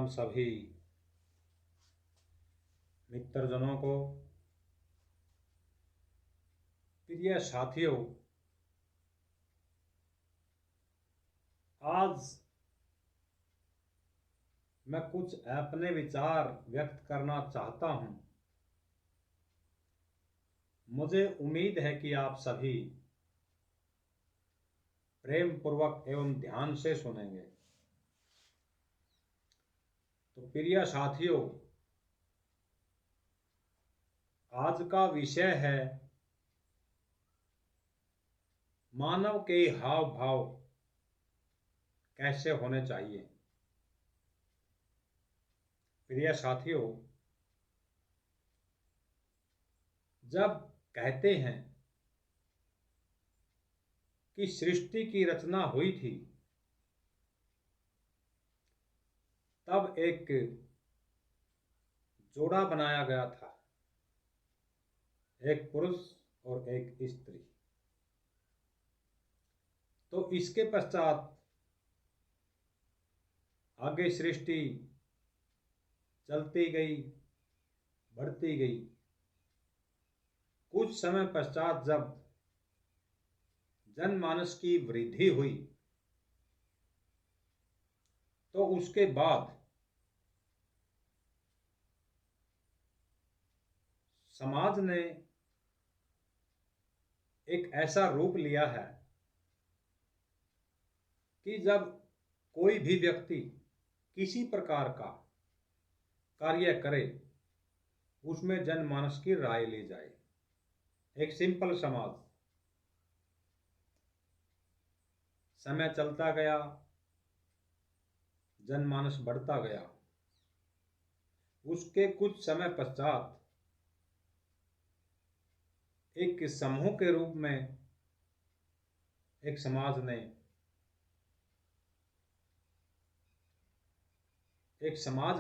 हम सभी मित्रजनों को। प्रिय साथियों, आज मैं कुछ अपने विचार व्यक्त करना चाहता हूं। मुझे उम्मीद है कि आप सभी प्रेम पूर्वक एवं ध्यान से सुनेंगे। तो प्रिय साथियों, आज का विषय है मानव के हाव भाव कैसे होने चाहिए। प्रिय साथियों, जब कहते हैं कि सृष्टि की रचना हुई थी, तब एक जोड़ा बनाया गया था, एक पुरुष और एक स्त्री। तो इसके पश्चात आगे सृष्टि चलती गई, बढ़ती गई। कुछ समय पश्चात जब जनमानस की वृद्धि हुई, तो उसके बाद समाज ने एक ऐसा रूप लिया है कि जब कोई भी व्यक्ति किसी प्रकार का कार्य करे, उसमें जनमानस की राय ली जाए। एक सिंपल समाज। समय चलता गया, जनमानस बढ़ता गया। उसके कुछ समय पश्चात एक समूह के रूप में एक समाज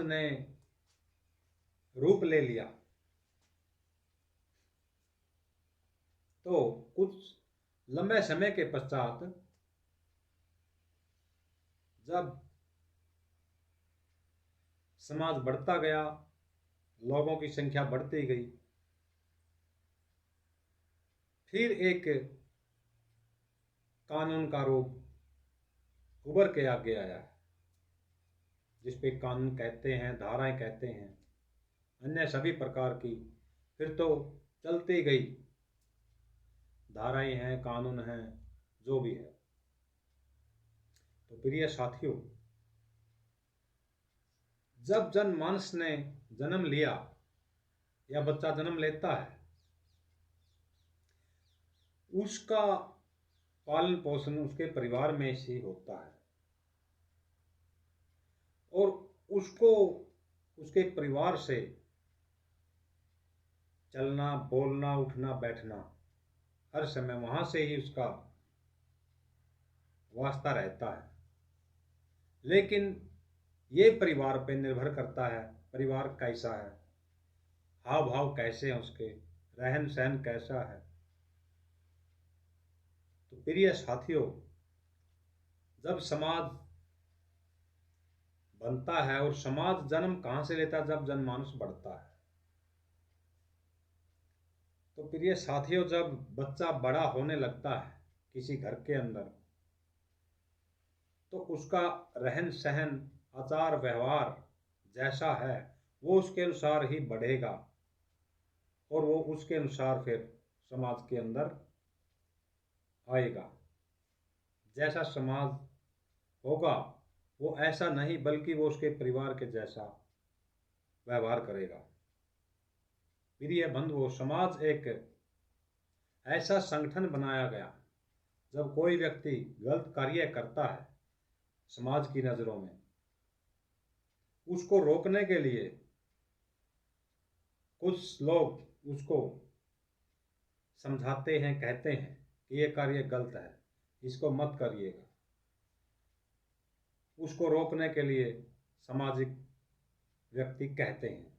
ने रूप ले लिया। तो कुछ लंबे समय के पश्चात जब समाज बढ़ता गया, लोगों की संख्या बढ़ती गई, फिर एक कानून का रूप उभर के आगे आया, जिस पे कानून कहते हैं, धाराएं कहते हैं, अन्य सभी प्रकार की फिर तो चलती गई धाराएं हैं, कानून हैं, जो भी है। तो प्रिय साथियों, जब जनमानस ने जन्म लिया या बच्चा जन्म लेता है, उसका पालन पोषण उसके परिवार में से होता है और उसको उसके परिवार से चलना, बोलना, उठना, बैठना, हर समय वहां से ही उसका वास्ता रहता है। लेकिन ये परिवार पे निर्भर करता है, परिवार कैसा है, हाव भाव कैसे हैं, उसके रहन सहन कैसा है। तो प्रिय साथियों, जब समाज बनता है, और समाज जन्म कहां से लेता है? जब जनमानस बढ़ता है। तो प्रिय साथियों, जब बच्चा बड़ा होने लगता है किसी घर के अंदर, तो उसका रहन सहन, आचार व्यवहार जैसा है, वो उसके अनुसार ही बढ़ेगा और वो उसके अनुसार फिर समाज के अंदर आएगा। जैसा समाज होगा वो ऐसा नहीं, बल्कि वो उसके परिवार के जैसा व्यवहार करेगा। प्रिय बंधुओं, समाज एक ऐसा संगठन बनाया गया, जब कोई व्यक्ति गलत कार्य करता है समाज की नजरों में, उसको रोकने के लिए कुछ लोग उसको समझाते हैं, कहते हैं कि ये कार्य गलत है, इसको मत करिएगा। उसको रोकने के लिए सामाजिक व्यक्ति कहते हैं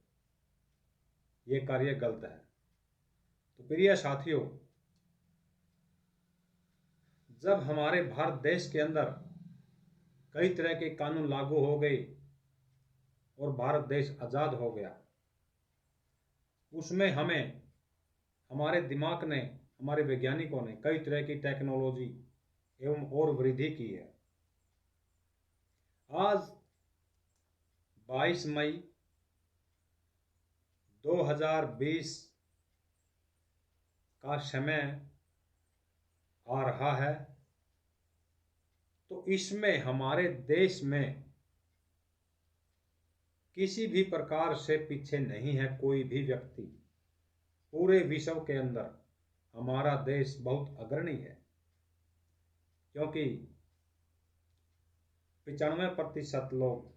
ये कार्य गलत है। तो प्रिय साथियों, जब हमारे भारत देश के अंदर कई तरह के कानून लागू हो गए, और भारत देश आज़ाद हो गया, उसमें हमें हमारे दिमाग ने, हमारे वैज्ञानिकों ने कई तरह की टेक्नोलॉजी एवं और वृद्धि की है। आज 22 मई 2020 का समय आ रहा है, तो इसमें हमारे देश में किसी भी प्रकार से पीछे नहीं है कोई भी व्यक्ति। पूरे विश्व के अंदर हमारा देश बहुत अग्रणी है, क्योंकि 95% लोग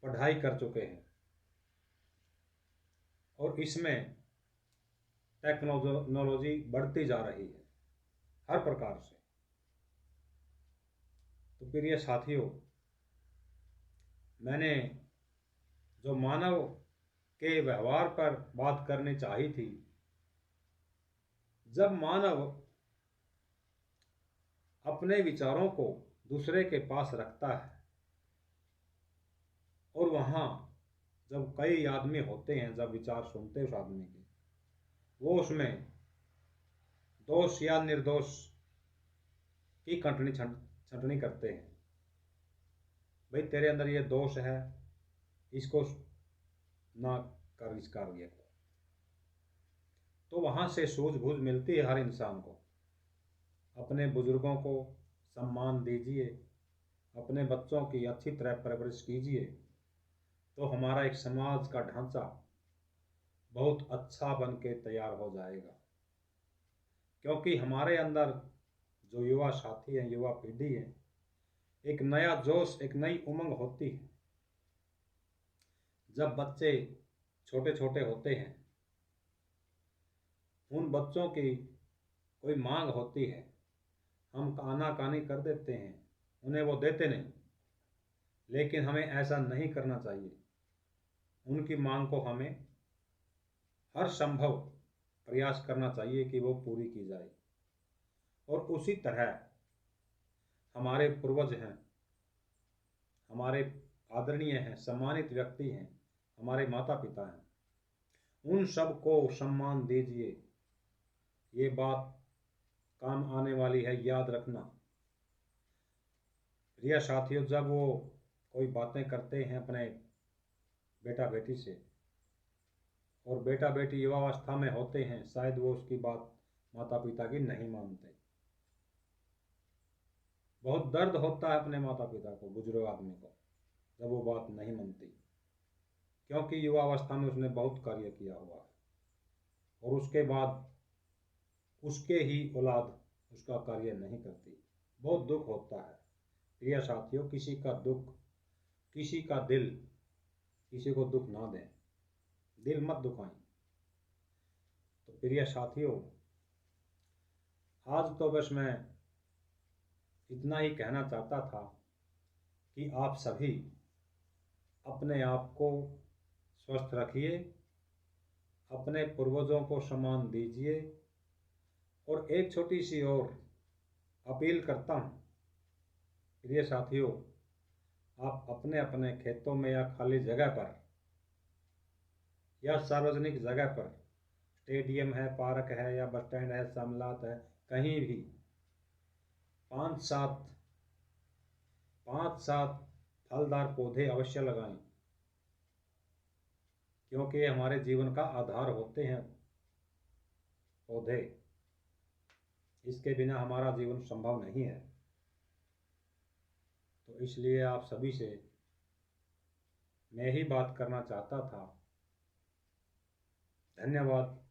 पढ़ाई कर चुके हैं और इसमें टेक्नोलॉजी बढ़ती जा रही है हर प्रकार से। तो प्रिय साथियों, मैंने जो मानव के व्यवहार पर बात करनी चाहिए थी, जब मानव अपने विचारों को दूसरे के पास रखता है और वहाँ जब कई आदमी होते हैं, जब विचार सुनते हैं उस आदमी के, वो उसमें दोष या निर्दोष की छंटनी करते हैं। भाई तेरे अंदर ये दोष है, इसको ना कर, इस कार्य को। तो वहाँ से सूझबूझ मिलती है हर इंसान को। अपने बुजुर्गों को सम्मान दीजिए, अपने बच्चों की अच्छी तरह परवरिश कीजिए, तो हमारा एक समाज का ढांचा बहुत अच्छा बन के तैयार हो जाएगा। क्योंकि हमारे अंदर जो युवा साथी हैं, युवा पीढ़ी है, एक नया जोश, एक नई उमंग होती है। जब बच्चे छोटे छोटे होते हैं, उन बच्चों की कोई मांग होती है, हम आनाकानी कर देते हैं, उन्हें वो देते नहीं। लेकिन हमें ऐसा नहीं करना चाहिए। उनकी मांग को हमें हर संभव प्रयास करना चाहिए कि वो पूरी की जाए। और उसी तरह हमारे पूर्वज हैं, हमारे आदरणीय हैं, सम्मानित व्यक्ति हैं, हमारे माता पिता हैं, उन सब को सम्मान दीजिए। ये बात काम आने वाली है, याद रखना। प्रिय साथियों, जब वो कोई बातें करते हैं अपने बेटा बेटी से, और बेटा बेटी युवावस्था में होते हैं, शायद वो उसकी बात माता पिता की नहीं मानते। बहुत दर्द होता है अपने माता पिता को, बुजुर्ग आदमी को, जब वो बात नहीं मानती, क्योंकि युवावस्था में उसने बहुत कार्य किया हुआ है और उसके बाद उसके ही औलाद उसका कार्य नहीं करती। बहुत दुख होता है। प्रिय साथियों, किसी का दुख, किसी का दिल, किसी को दुख ना दें, दिल मत दुखाएं। तो प्रिय साथियों, आज तो बस मैं इतना ही कहना चाहता था कि आप सभी अपने आप को स्वस्थ रखिए, अपने पूर्वजों को सम्मान दीजिए। और एक छोटी सी और अपील करता हूँ, प्रिय साथियों, आप अपने अपने खेतों में या खाली जगह पर या सार्वजनिक जगह पर, स्टेडियम है, पार्क है या बस स्टैंड है, सम्मेलन है, कहीं भी 5-7 फलदार पौधे अवश्य लगाएं, क्योंकि ये हमारे जीवन का आधार होते हैं पौधे। इसके बिना हमारा जीवन संभव नहीं है। तो इसलिए आप सभी से मैं ही बात करना चाहता था। धन्यवाद।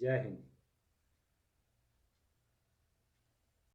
जय हिंद।